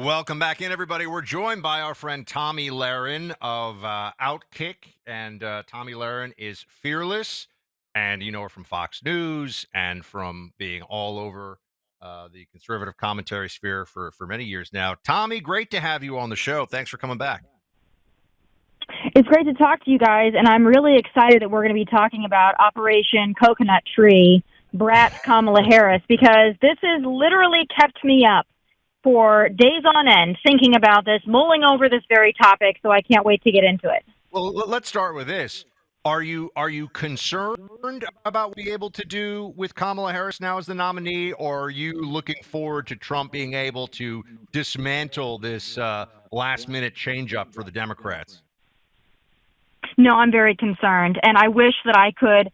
Welcome back in, everybody. We're joined by our friend Tomi Lahren of OutKick, and Tomi Lahren is fearless, and you know her from Fox News and from being all over the conservative commentary sphere for many years now. Tomi, great to have you on the show. Thanks for coming back. It's great to talk to you guys, and I'm really excited that we're going to be talking about Operation Coconut Tree, brat Kamala Harris, because this has literally kept me up for days on end thinking about this, mulling over this very topic, so I can't wait to get into it. Well, let's start with this. Are you concerned about what we're able to do with Kamala Harris now as the nominee, or are you looking forward to Trump being able to dismantle this last-minute change-up for the Democrats? No, I'm very concerned, and I wish that I could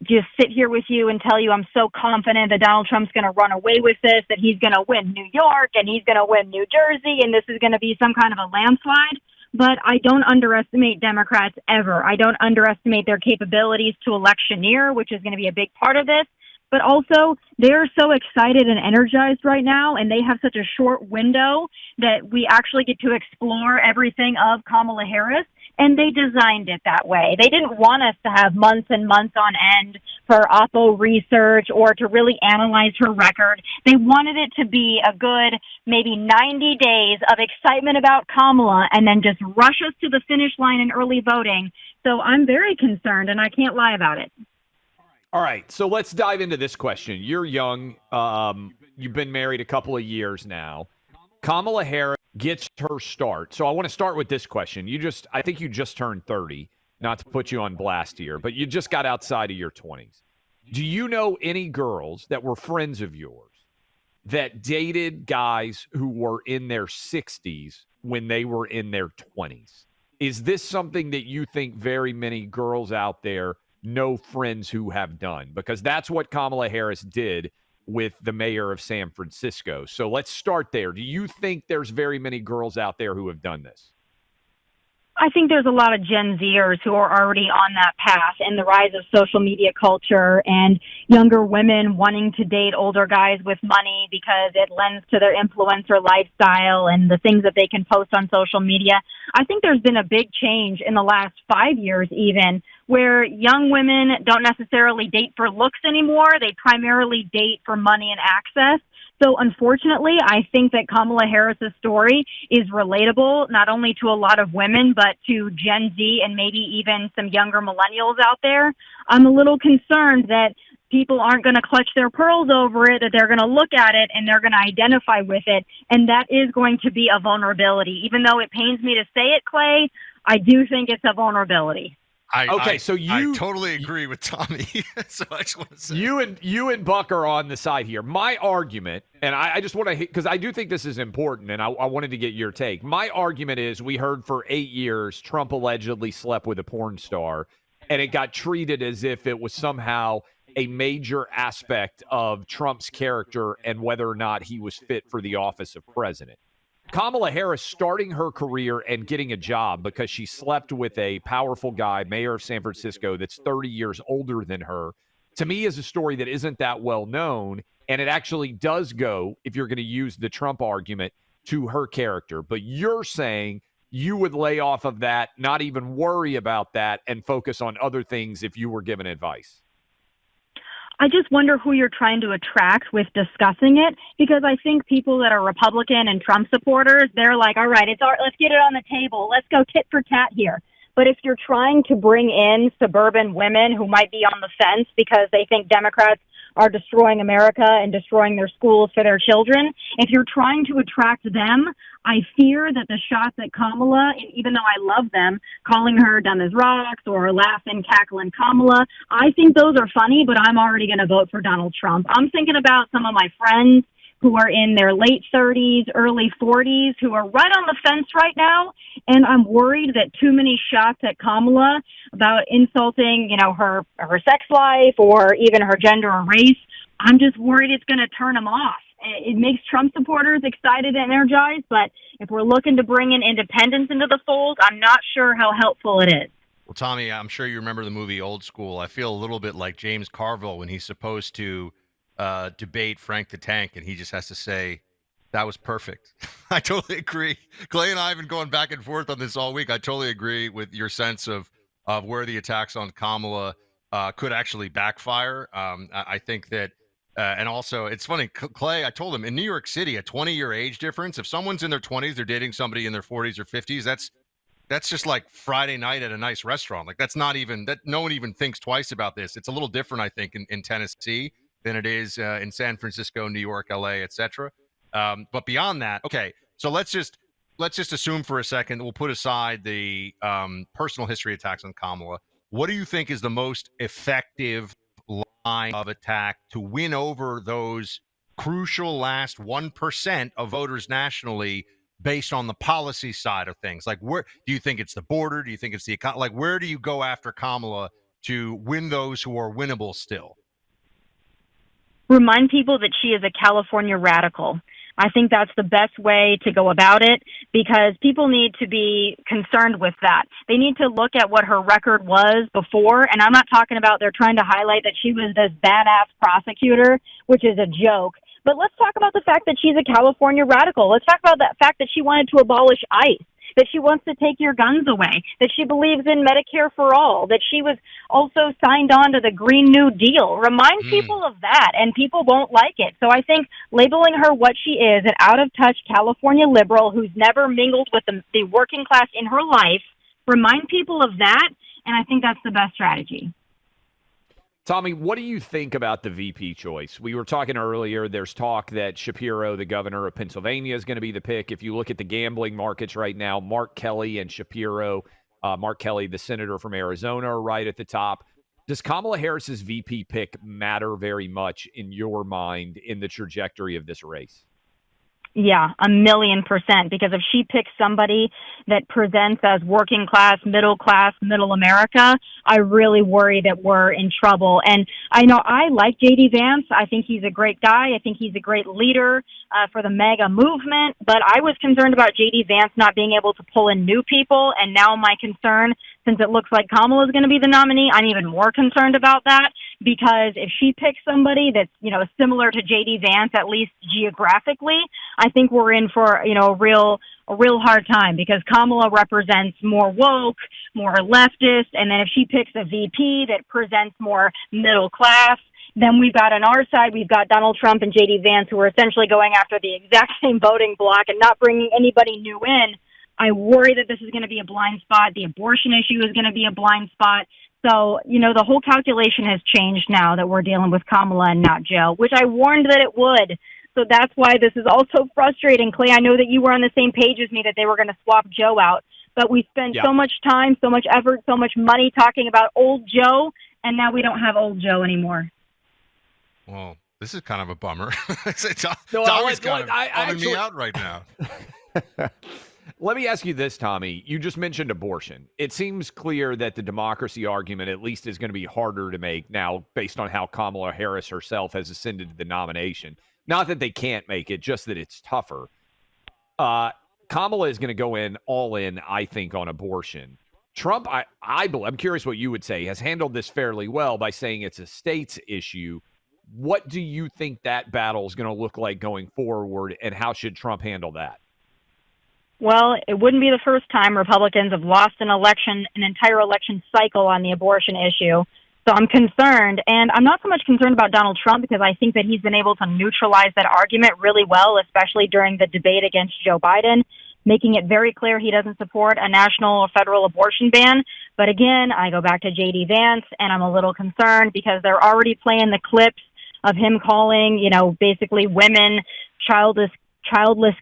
just sit here with you and tell you I'm so confident that Donald Trump's going to run away with this, that he's going to win New York and he's going to win New Jersey, and this is going to be some kind of a landslide. But I don't underestimate Democrats ever. I don't underestimate their capabilities to electioneer, which is going to be a big part of this. But also, they're so excited and energized right now, and they have such a short window that we actually get to explore everything of Kamala Harris. And they designed it that way. They didn't want us to have months and months on end for Oppo research or to really analyze her record. They wanted it to be a good maybe 90 days of excitement about Kamala and then just rush us to the finish line in early voting. So I'm very concerned, and I can't lie about it. All right, so let's dive into this question. You're young. You've been married a couple of years now. Kamala Harris gets her start. So I want to start with this question. I think you just turned 30, not to put you on blast here, but you just got outside of your 20s. Do you know any girls that were friends of yours that dated guys who were in their 60s when they were in their 20s? Is this something that you think very many girls out there know friends who have done? Because that's what Kamala Harris did with the mayor of San Francisco. So let's start there. Do you think there's very many girls out there who have done this? I think there's a lot of Gen Zers who are already on that path, and the rise of social media culture and younger women wanting to date older guys with money because it lends to their influencer lifestyle and the things that they can post on social media. I think there's been a big change in the last 5 years even, where young women don't necessarily date for looks anymore. They primarily date for money and access. So unfortunately, I think that Kamala Harris's story is relatable, not only to a lot of women, but to Gen Z and maybe even some younger millennials out there. I'm a little concerned that people aren't going to clutch their pearls over it, that they're going to look at it and they're going to identify with it. And that is going to be a vulnerability. Even though it pains me to say it, Clay, I do think it's a vulnerability. I totally agree with Tomi. So I just want to say you and Buck are on the side here. My argument, and I just want to, because I do think this is important, and I wanted to get your take. My argument is we heard for 8 years Trump allegedly slept with a porn star, and it got treated as if it was somehow a major aspect of Trump's character and whether or not he was fit for the office of president. Kamala Harris starting her career and getting a job because she slept with a powerful guy, mayor of San Francisco, that's 30 years older than her, to me is a story that isn't that well known. And it actually does go, if you're going to use the Trump argument, to her character. But you're saying you would lay off of that, not even worry about that, and focus on other things if you were given advice. I just wonder who you're trying to attract with discussing it, because I think people that are Republican and Trump supporters, they're like, all right, let's get it on the table. Let's go tit for tat here. But if you're trying to bring in suburban women who might be on the fence because they think Democrats are destroying America and destroying their schools for their children, if you're trying to attract them, I fear that the shots at Kamala, even though I love them, calling her dumb as rocks or laughing, cackling Kamala, I think those are funny, but I'm already going to vote for Donald Trump. I'm thinking about some of my friends who are in their late 30s, early 40s, who are right on the fence right now. And I'm worried that too many shots at Kamala about insulting, her sex life or even her gender or race, I'm just worried it's going to turn them off. It makes Trump supporters excited and energized, but if we're looking to bring in independence into the fold, I'm not sure how helpful it is. Well, Tomi, I'm sure you remember the movie Old School. I feel a little bit like James Carville when he's supposed to debate Frank the Tank, and he just has to say, That was perfect. I totally agree. Clay and I have been going back and forth on this all week. I totally agree with your sense of where the attacks on Kamala could actually backfire. I think that, and also it's funny, Clay. I told him in New York City, a 20-year age difference. If someone's in their 20s, they're dating somebody in their 40s or 50s. That's just like Friday night at a nice restaurant. Like that's not even that. No one even thinks twice about this. It's a little different, I think, in Tennessee than it is in San Francisco, New York, LA, etc. But beyond that, okay. So let's just assume for a second we'll put aside the personal history attacks on Kamala. What do you think is the most effective line of attack to win over those crucial last 1% of voters nationally based on the policy side of things? Like, where do you think it's the border? Do you think it's the economy? Like, where do you go after Kamala to win those who are winnable still? Remind people that she is a California radical. I think that's the best way to go about it because people need to be concerned with that. They need to look at what her record was before, and I'm not talking about they're trying to highlight that she was this badass prosecutor, which is a joke. But let's talk about the fact that she's a California radical. Let's talk about the fact that she wanted to abolish ICE, that she wants to take your guns away, that she believes in Medicare for all, that she was also signed on to the Green New Deal. Remind people of that, and people won't like it. So I think labeling her what she is, an out-of-touch California liberal who's never mingled with the working class in her life, remind people of that, and I think that's the best strategy. Tommy, what do you think about the VP choice? We were talking earlier, there's talk that Shapiro, the governor of Pennsylvania, is going to be the pick. If you look at the gambling markets right now, Mark Kelly and Shapiro, Mark Kelly, the senator from Arizona, are right at the top. Does Kamala Harris's VP pick matter very much in your mind in the trajectory of this race? Yeah, 1,000,000%. Because if she picks somebody that presents as working class, middle America, I really worry that we're in trouble. And I know I like J.D. Vance. I think he's a great guy. I think he's a great leader for the MAGA movement. But I was concerned about J.D. Vance not being able to pull in new people. And now my concern, since it looks like Kamala is going to be the nominee, I'm even more concerned about that. Because if she picks somebody that's, similar to J.D. Vance, at least geographically, I think we're in for, a real hard time because Kamala represents more woke, more leftist, and then if she picks a VP that presents more middle class, then we've got on our side, we've got Donald Trump and J.D. Vance who are essentially going after the exact same voting bloc and not bringing anybody new in. I worry that this is going to be a blind spot. The abortion issue is going to be a blind spot. So, the whole calculation has changed now that we're dealing with Kamala and not Joe, which I warned that it would. So that's why this is also frustrating. Clay, I know that you were on the same page as me that they were going to swap Joe out, but we spent so much time, so much effort, so much money talking about old Joe, and now we don't have old Joe anymore. Well, this is kind of a bummer. Tommy's kind of bumming me out right now. Let me ask you this, Tommy. You just mentioned abortion. It seems clear that the democracy argument at least is going to be harder to make now based on how Kamala Harris herself has ascended to the nomination. Not that they can't make it, just that it's tougher. Kamala is going to go in all in, I think, on abortion. Trump, I'm curious what you would say, has handled this fairly well by saying it's a state's issue. What do you think that battle is going to look like going forward, and how should Trump handle that? Well, it wouldn't be the first time Republicans have lost an entire election cycle on the abortion issue. So I'm concerned, and I'm not so much concerned about Donald Trump because I think that he's been able to neutralize that argument really well, especially during the debate against Joe Biden, making it very clear he doesn't support a national or federal abortion ban. But again, I go back to J.D. Vance, and I'm a little concerned because they're already playing the clips of him calling, basically women childless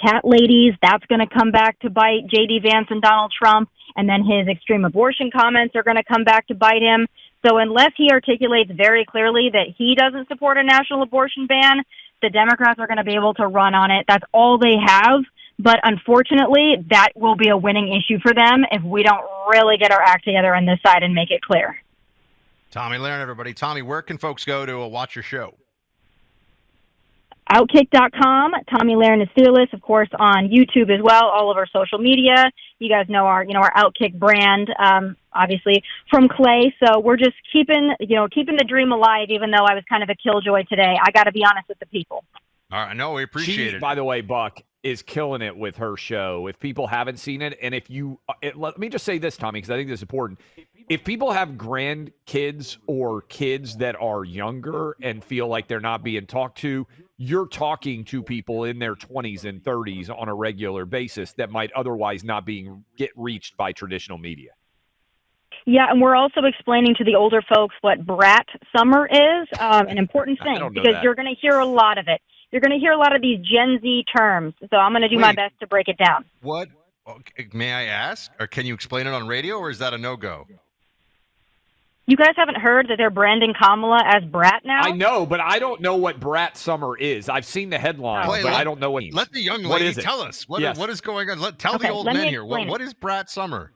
cat ladies. That's going to come back to bite J.D. Vance and Donald Trump. And then his extreme abortion comments are going to come back to bite him. So unless he articulates very clearly that he doesn't support a national abortion ban, the Democrats are going to be able to run on it. That's all they have. But unfortunately, that will be a winning issue for them if we don't really get our act together on this side and make it clear. Tomi Lahren, everybody. Tommy, where can folks go to watch your show? OutKick.com. Tomi Lahren is Fearless, of course, on YouTube as well, all of our social media. You guys know our OutKick brand, obviously, from Clay. So we're just keeping the dream alive, even though I was kind of a killjoy today. I got to be honest with the people. All right, no, we appreciate She, it. by the way, Buck, is killing it with her show. If people haven't seen it, and if you, let me just say this, Tommy, because I think this is important. If people have grandkids or kids that are younger and feel like they're not being talked to, you're talking to people in their 20s and 30s on a regular basis that might otherwise not get reached by traditional media. Yeah, and we're also explaining to the older folks what brat summer is, an important I thing, don't know because that. you're going to hear a lot of it. You're going to hear a lot of these Gen Z terms, so I'm going to do my Wait. best to break it down. What? Okay, may I ask, or can you explain it on radio, or is that a no-go? You guys haven't heard that they're branding Kamala as brat now? I know, but I don't know what brat summer is. I've seen the headlines, Oh, but I don't know what it means. Let the young What lady is it? tell us. What Yes. is going on? Tell Okay, the old let me men here. explain What it. is Brat Summer?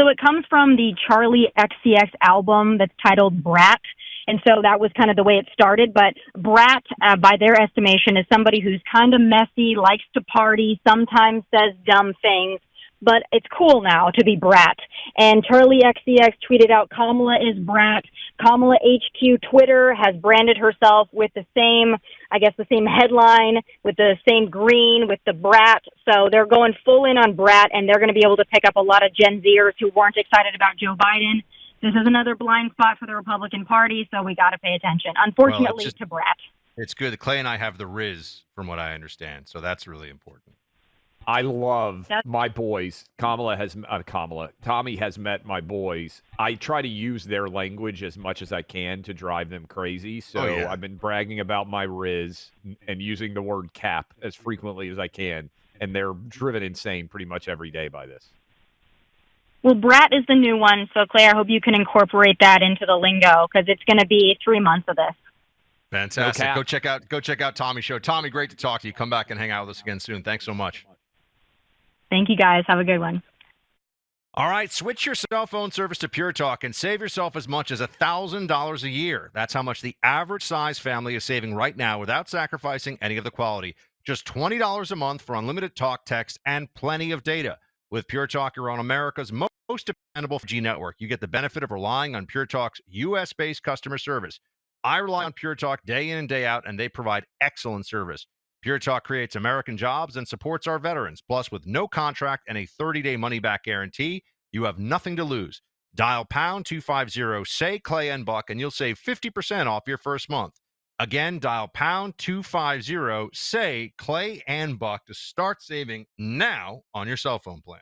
So it comes from the Charlie XCX album that's titled Brat. And so that was kind of the way it started. But brat, by their estimation, is somebody who's kind of messy, likes to party, sometimes says dumb things. But it's cool now to be brat. And Charlie XCX tweeted out, Kamala is brat. Kamala HQ Twitter has branded herself with the same headline, with the same green, with the brat. So they're going full in on brat, and they're going to be able to pick up a lot of Gen Zers who weren't excited about Joe Biden. This is another blind spot for the Republican Party, so we got to pay attention, unfortunately, to brat. It's good. Clay and I have the Riz, from what I understand, so that's really important. I love my boys. Tommy has met my boys. I try to use their language as much as I can to drive them crazy. So I've been bragging about my Riz and using the word cap as frequently as I can. And they're driven insane pretty much every day by this. Well, brat is the new one. So, Clay, I hope you can incorporate that into the lingo, because it's going to be 3 months of this. Fantastic. No Go check out Tommy's show. Tommy, great to talk to you. Come back and hang out with us again soon. Thanks so much. Thank you, guys. Have a good one. All right, switch your cell phone service to Pure Talk and save yourself as much as $1,000 a year. That's how much the average size family is saving right now without sacrificing any of the quality. Just $20 a month for unlimited talk, text, and plenty of data. With Pure Talk, you're on America's most dependable 5G network. You get the benefit of relying on Pure Talk's U.S.-based customer service. I rely on Pure Talk day in and day out, and they provide excellent service. Pure Talk creates American jobs and supports our veterans. Plus, with no contract and a 30-day money-back guarantee, you have nothing to lose. Dial pound 250, say Clay and Buck, and you'll save 50% off your first month. Again, dial pound 250, say Clay and Buck to start saving now on your cell phone plan.